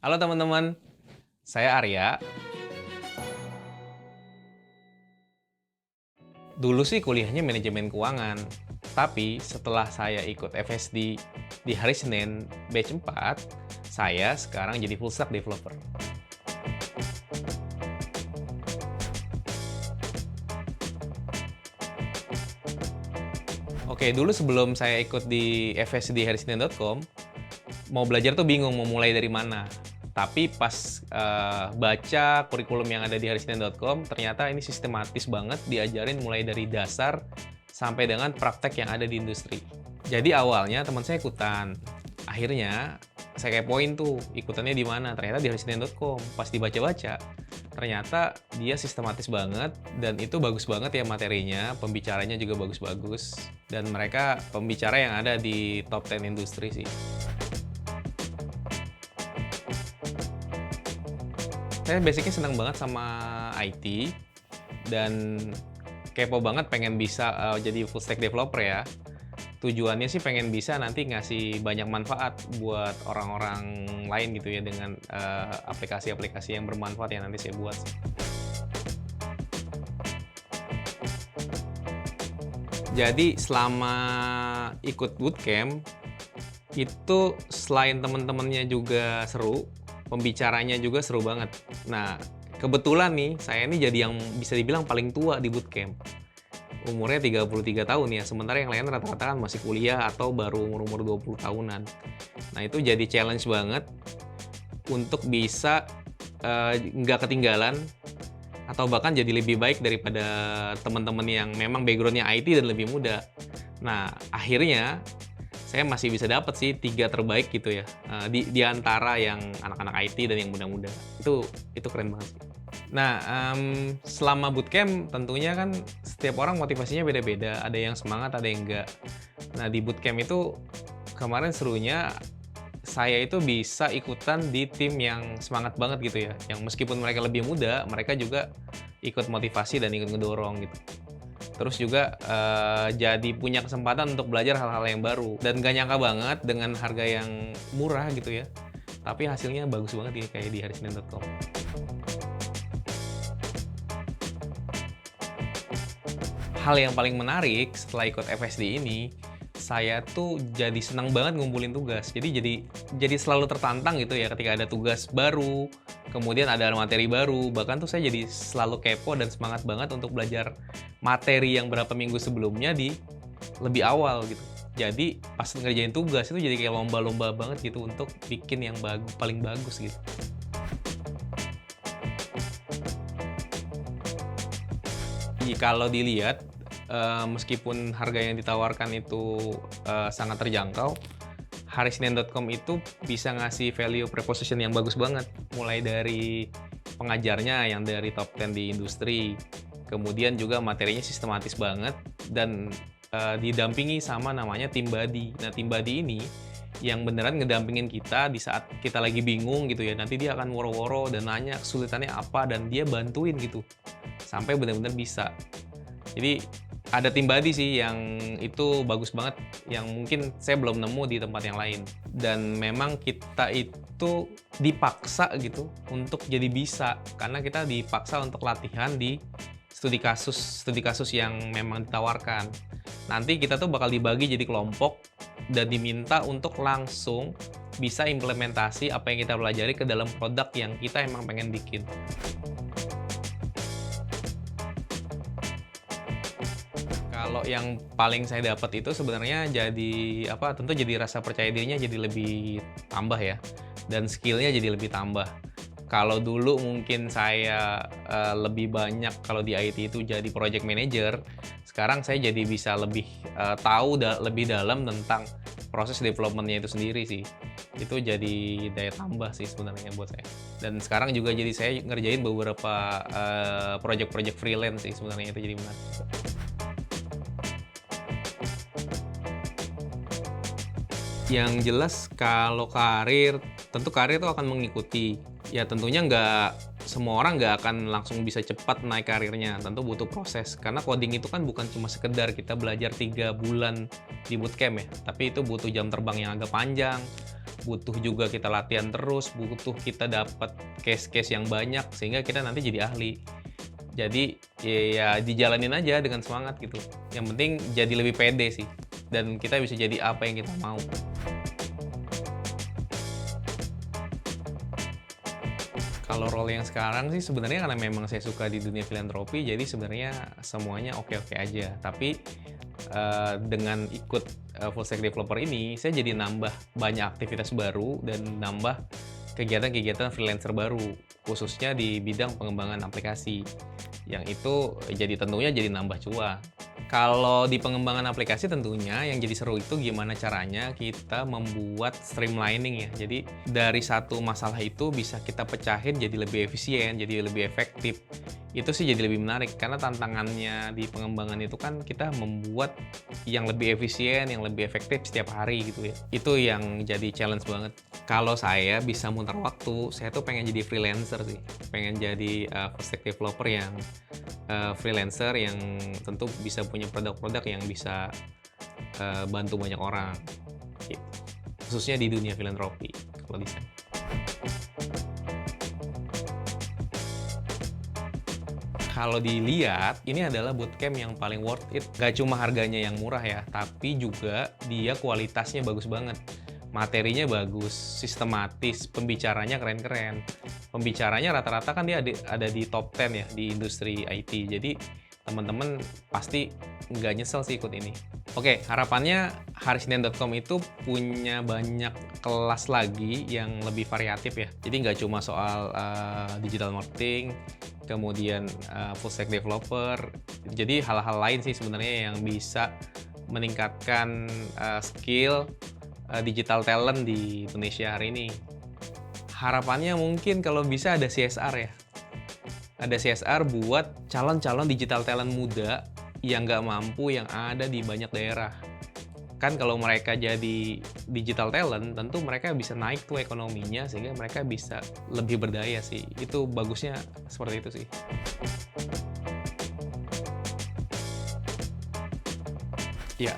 Halo teman-teman, saya Arya. Dulu sih kuliahnya manajemen keuangan, tapi setelah saya ikut FSD di hari Senin batch 4, saya sekarang jadi full stack developer. Oke, dulu sebelum saya ikut di FSD harisenin.com, mau belajar tuh bingung mau mulai dari mana. Tapi pas baca kurikulum yang ada di harisenin.com, ternyata ini sistematis banget diajarin mulai dari dasar sampai dengan praktek yang ada di industri. Jadi awalnya teman saya ikutan. Akhirnya saya kepoin tuh ikutannya di mana. Ternyata di harisenin.com. Pas dibaca-baca, ternyata dia sistematis banget dan itu bagus banget ya materinya, pembicaranya juga bagus-bagus. Dan mereka pembicara yang ada di top 10 industri sih. Saya basicnya senang banget sama IT dan kepo banget pengen bisa jadi full stack developer ya. Tujuannya sih pengen bisa nanti ngasih banyak manfaat buat orang-orang lain gitu ya dengan aplikasi-aplikasi yang bermanfaat yang nanti saya buat. Jadi selama ikut bootcamp itu selain teman-temannya juga seru, pembicaranya juga seru banget. Nah, kebetulan nih, saya ini jadi yang bisa dibilang paling tua di bootcamp. Umurnya 33 tahun ya, sementara yang lain rata-rata kan masih kuliah atau baru umur-umur 20 tahunan. Nah, itu jadi challenge banget untuk bisa nggak ketinggalan atau bahkan jadi lebih baik daripada teman-teman yang memang background-nya IT dan lebih muda. Nah, akhirnya saya masih bisa dapat sih 3 terbaik gitu ya, di antara yang anak-anak IT dan yang muda-muda. Itu keren banget sih. Nah, selama bootcamp tentunya kan setiap orang motivasinya beda-beda, ada yang semangat, ada yang enggak. Nah, di bootcamp itu kemarin serunya saya itu bisa ikutan di tim yang semangat banget gitu ya, yang meskipun mereka lebih muda, mereka juga ikut motivasi dan ikut ngedorong gitu. Terus juga, jadi punya kesempatan untuk belajar hal-hal yang baru dan nggak nyangka banget dengan harga yang murah gitu ya, tapi hasilnya bagus banget ya kayak di harisenin.com. Hal yang paling menarik setelah ikut FSD ini, saya tuh jadi senang banget ngumpulin tugas. Jadi selalu tertantang gitu ya ketika ada tugas baru, kemudian ada materi baru, bahkan tuh saya jadi selalu kepo dan semangat banget untuk belajar materi yang berapa minggu sebelumnya di lebih awal gitu. Jadi pas ngerjain tugas itu jadi kayak lomba-lomba banget gitu untuk bikin yang paling bagus gitu. Kalau dilihat, meskipun harga yang ditawarkan itu, sangat terjangkau, harisenin.com itu bisa ngasih value proposition yang bagus banget. Mulai dari pengajarnya yang dari top 10 di industri, kemudian juga materinya sistematis banget dan, didampingi sama namanya tim buddy. Nah, tim buddy ini yang beneran ngedampingin kita di saat kita lagi bingung gitu ya, nanti dia akan woro-woro dan nanya kesulitannya apa dan dia bantuin gitu, sampai bener-bener bisa. Jadi ada tim buddy sih yang itu bagus banget, yang mungkin saya belum nemu di tempat yang lain. Dan memang kita itu dipaksa gitu untuk jadi bisa, karena kita dipaksa untuk latihan di studi kasus yang memang ditawarkan. Nanti kita tuh bakal dibagi jadi kelompok dan diminta untuk langsung bisa implementasi apa yang kita pelajari ke dalam produk yang kita emang pengen bikin. Kalau yang paling saya dapat itu sebenarnya jadi apa, tentu jadi rasa percaya dirinya jadi lebih tambah ya, dan skill-nya jadi lebih tambah. Kalau dulu mungkin saya, lebih banyak kalau di IT itu jadi project manager, sekarang saya jadi bisa lebih, tahu lebih dalam tentang proses development-nya itu sendiri sih. Itu jadi daya tambah sih sebenarnya buat saya. Dan sekarang juga jadi saya ngerjain beberapa, project-project freelance sih sebenarnya itu jadi menarik. Yang jelas kalau karir, tentu karir itu akan mengikuti. Ya tentunya nggak semua orang nggak akan langsung bisa cepat naik karirnya, tentu butuh proses. Karena coding itu kan bukan cuma sekedar kita belajar 3 bulan di bootcamp ya, tapi itu butuh jam terbang yang agak panjang, butuh juga kita latihan terus, butuh kita dapat case-case yang banyak sehingga kita nanti jadi ahli. Jadi ya dijalanin aja dengan semangat gitu. Yang penting jadi lebih pede sih dan kita bisa jadi apa yang kita mau. Kalau role yang sekarang sih sebenarnya karena memang saya suka di dunia filantropi, jadi sebenarnya semuanya oke-oke aja. Tapi dengan ikut full stack developer ini, saya jadi nambah banyak aktivitas baru dan nambah kegiatan-kegiatan freelancer baru, khususnya di bidang pengembangan aplikasi. Yang itu jadi tentunya jadi nambah cuan. Kalau di pengembangan aplikasi tentunya yang jadi seru itu gimana caranya kita membuat streamlining ya. Jadi dari satu masalah itu bisa kita pecahin jadi lebih efisien, jadi lebih efektif. Itu sih jadi lebih menarik karena tantangannya di pengembangan itu kan kita membuat yang lebih efisien, yang lebih efektif setiap hari gitu ya. Itu yang jadi challenge banget. Kalau saya bisa muter waktu, saya tuh pengen jadi freelancer sih. Pengen jadi full stack developer yang freelancer yang tentu bisa punya produk-produk yang bisa bantu banyak orang, gitu. Khususnya di dunia filantropi kalau bisa. Kalau dilihat, ini adalah bootcamp yang paling worth it. Gak cuma harganya yang murah ya, tapi juga dia kualitasnya bagus banget. Materinya bagus, sistematis, pembicaranya keren-keren. Pembicaranya rata-rata kan dia ada di top 10 ya di industri IT. Jadi teman-teman pasti nggak nyesel sih ikut ini. Oke, harapannya harisinen.com itu punya banyak kelas lagi yang lebih variatif ya. Jadi nggak cuma soal digital marketing, kemudian full stack developer. Jadi hal-hal lain sih sebenarnya yang bisa meningkatkan skill digital talent di Indonesia hari ini. Harapannya mungkin kalau bisa ada CSR ya. Ada CSR buat calon-calon digital talent muda yang nggak mampu yang ada di banyak daerah. Kan kalau mereka jadi digital talent, tentu mereka bisa naik tuh ekonominya sehingga mereka bisa lebih berdaya sih. Itu bagusnya seperti itu sih. Ya,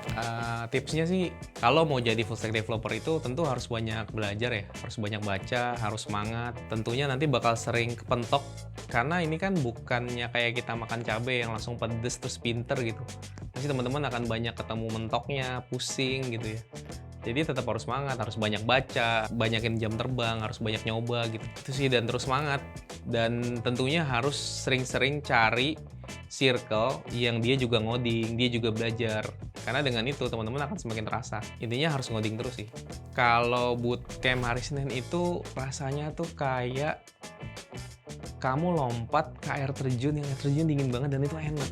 tipsnya sih kalau mau jadi full stack developer itu tentu harus banyak belajar ya, harus banyak baca, harus semangat. Tentunya nanti bakal sering kepentok karena ini kan bukannya kayak kita makan cabai yang langsung pedes terus pinter gitu. Pasti teman-teman akan banyak ketemu mentoknya, pusing gitu ya. Jadi tetap harus semangat, harus banyak baca, banyakin jam terbang, harus banyak nyoba gitu. Itu sih dan terus semangat. Dan tentunya harus sering-sering cari circle yang dia juga ngoding, dia juga belajar. Karena dengan itu teman-teman akan semakin terasa. Intinya harus ngoding terus sih. Kalau bootcamp hari Senin itu rasanya tuh kayak kamu lompat ke air terjun yang air terjun dingin banget dan itu enak.